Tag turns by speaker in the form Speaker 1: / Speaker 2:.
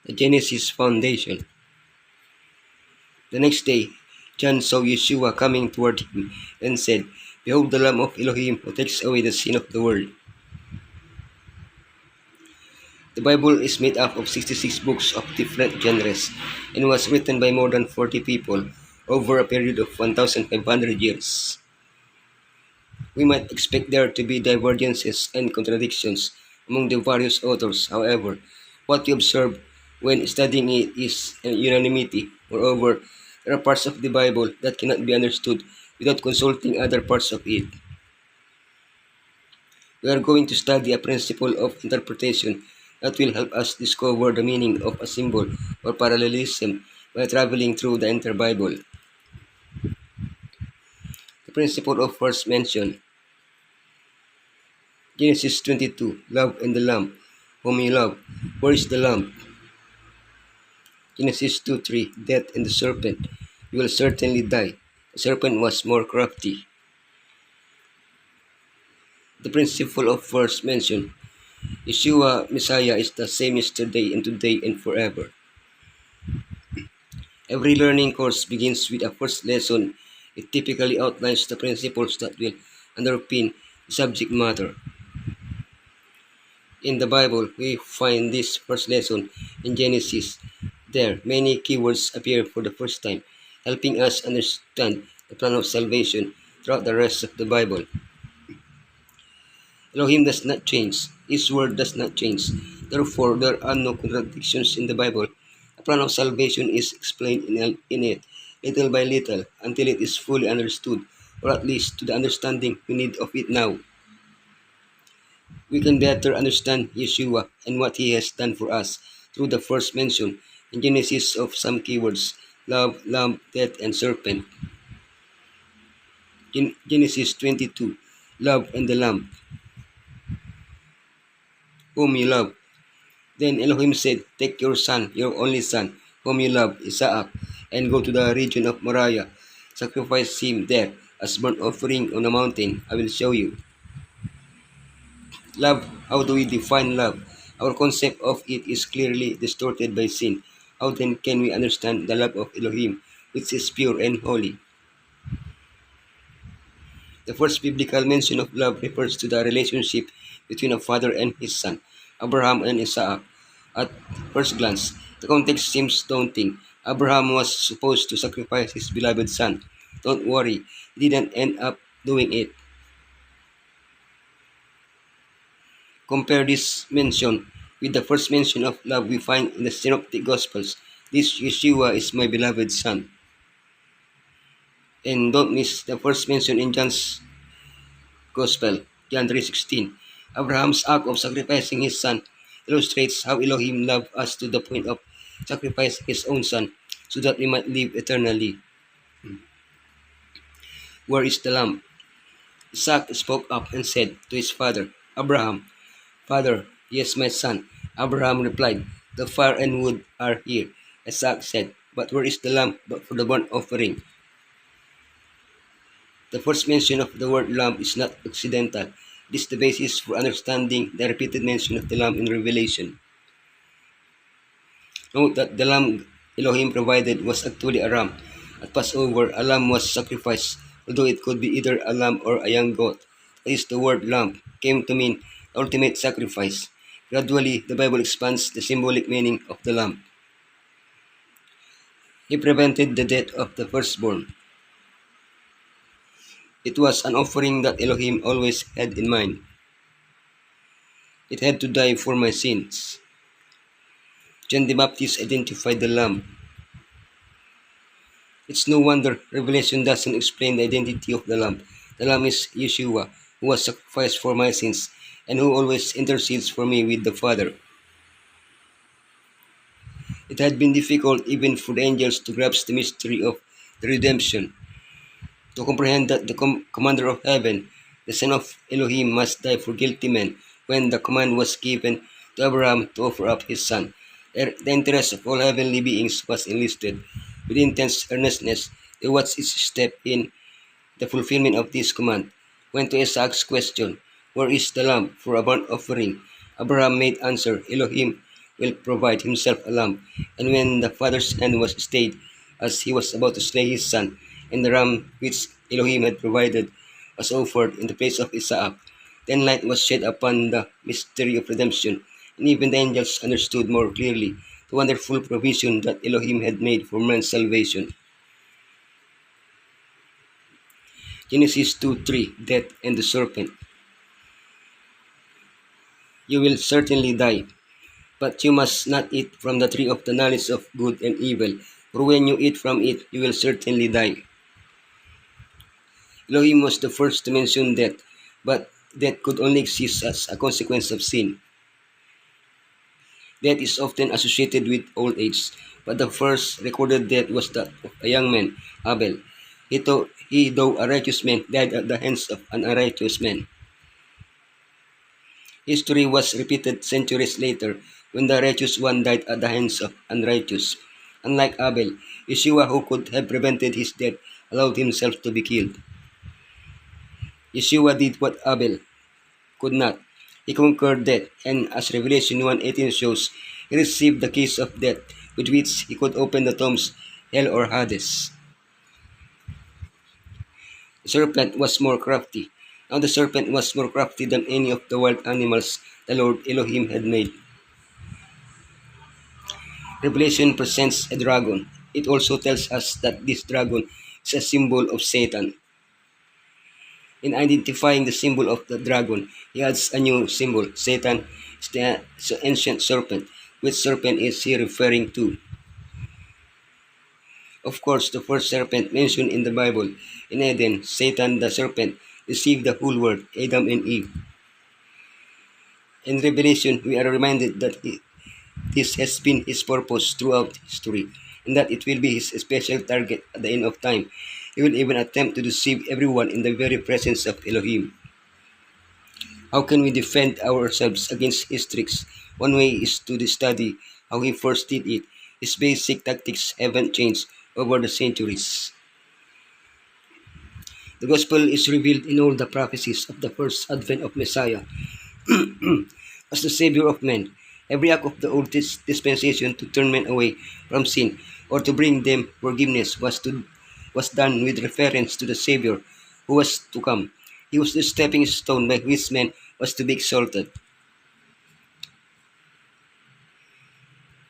Speaker 1: The Genesis foundation. The next day, John saw Yeshua coming toward him and said, "Behold the Lamb of Elohim who takes away the sin of the world." The Bible is made up of 66 books of different genres and was written by more than 40 people over a period of 1,500 years. We might expect there to be divergences and contradictions among the various authors. However, what we observe when studying it is a unanimity. Moreover, there are parts of the Bible that cannot be understood without consulting other parts of it. We are going to study a principle of interpretation that will help us discover the meaning of a symbol or parallelism by traveling through the entire Bible. The principle of first mention. Genesis 22, Love and the Lamb, whom you love. Where is the lamb? Genesis 2:3, Death and the serpent. You will certainly die. The serpent was more crafty. The principle of first mention. Yeshua, Messiah, is the same yesterday and today and forever. Every learning course begins with a first lesson. It typically outlines the principles that will underpin the subject matter. In the Bible, we find this first lesson in Genesis. There, many keywords appear for the first time, helping us understand the plan of salvation throughout the rest of the Bible. Elohim does not change. His word does not change. Therefore, there are no contradictions in the Bible. The plan of salvation is explained in it, little by little, until it is fully understood, or at least to the understanding we need of it now. We can better understand Yeshua and what he has done for us through the first mention in Genesis of some keywords: love, lamb, death, and serpent. Genesis 22, Love and the Lamb, whom you love. Then Elohim said, "Take your son, your only son, whom you love, Isaac, and go to the region of Moriah. Sacrifice him there as burnt offering on a mountain. I will show you." Love, how do we define love? Our concept of it is clearly distorted by sin. How then can we understand the love of Elohim, which is pure and holy? The first biblical mention of love refers to the relationship between a father and his son, Abraham and Isaac. At first glance, the context seems daunting. Abraham was supposed to sacrifice his beloved son. Don't worry, he didn't end up doing it. Compare this mention with the first mention of love we find in the Synoptic Gospels. This Yeshua is my beloved son. And don't miss the first mention in John's Gospel, John 3:16. Abraham's act of sacrificing his son illustrates how Elohim loved us to the point of sacrificing his own son so that we might live eternally. Where is the lamb? Isaac spoke up and said to his father, Abraham, "Father, yes, my son." Abraham replied, "The fire and wood are here." Isaac said, "But where is the lamb but for the burnt offering?" The first mention of the word lamb is not accidental. It is the basis for understanding the repeated mention of the lamb in Revelation. Note that the lamb Elohim provided was actually a ram. At Passover, a lamb was sacrificed, although it could be either a lamb or a young goat. That is, the word lamb came to mean the ultimate sacrifice. Gradually, the Bible expands the symbolic meaning of the lamb. He prevented the death of the firstborn. It was an offering that Elohim always had in mind. It had to die for my sins. John the Baptist identified the lamb. It's no wonder Revelation doesn't explain the identity of the lamb. The lamb is Yeshua, who was sacrificed for my sins and who always intercedes for me with the Father. It had been difficult even for the angels to grasp the mystery of the redemption, to comprehend that the commander of heaven, the son of Elohim, must die for guilty men when the command was given to Abraham to offer up his son. The interest of all heavenly beings was enlisted. With intense earnestness, they watched each step in the fulfillment of this command. When to Isaac's question, "Where is the lamb for a burnt offering?" Abraham made answer, "Elohim will provide himself a lamb. And when the father's hand was stayed, as he was about to slay his son, and the ram which Elohim had provided was offered in the place of Isaac, then light was shed upon the mystery of redemption, and even the angels understood more clearly the wonderful provision that Elohim had made for man's salvation. Genesis 2:3, Death and the serpent. You will certainly die, but you must not eat from the tree of the knowledge of good and evil, for when you eat from it, you will certainly die. Elohim was the first to mention death, but death could only exist as a consequence of sin. Death is often associated with old age, but the first recorded death was that of a young man, Abel. Though a righteous man, died at the hands of an unrighteous man. History was repeated centuries later when the righteous one died at the hands of unrighteous. Unlike Abel, Yeshua, who could have prevented his death, allowed himself to be killed. Yeshua did what Abel could not. He conquered death, and as Revelation 1:18 shows, he received the keys of death, with which he could open the tombs, hell or Hades. The serpent was more crafty. Now the serpent was more crafty than any of the wild animals the Lord Elohim had made. Revelation presents a dragon. It also tells us that this dragon is a symbol of Satan. In identifying the symbol of the dragon, he adds a new symbol. Satan is the ancient serpent. Which serpent is he referring to? Of course, the first serpent mentioned in the Bible, in Eden, Satan the serpent, deceived the whole world, Adam and Eve. In Revelation, we are reminded that this has been his purpose throughout history, and that it will be his special target at the end of time. He will even attempt to deceive everyone in the very presence of Elohim. How can we defend ourselves against his tricks? One way is to study how he first did it. His basic tactics haven't changed over the centuries. The gospel is revealed in all the prophecies of the first advent of Messiah as the Savior of men. Every act of the old dispensation to turn men away from sin or to bring them forgiveness was done with reference to the Savior who was to come. He was the stepping stone by which man was to be exalted.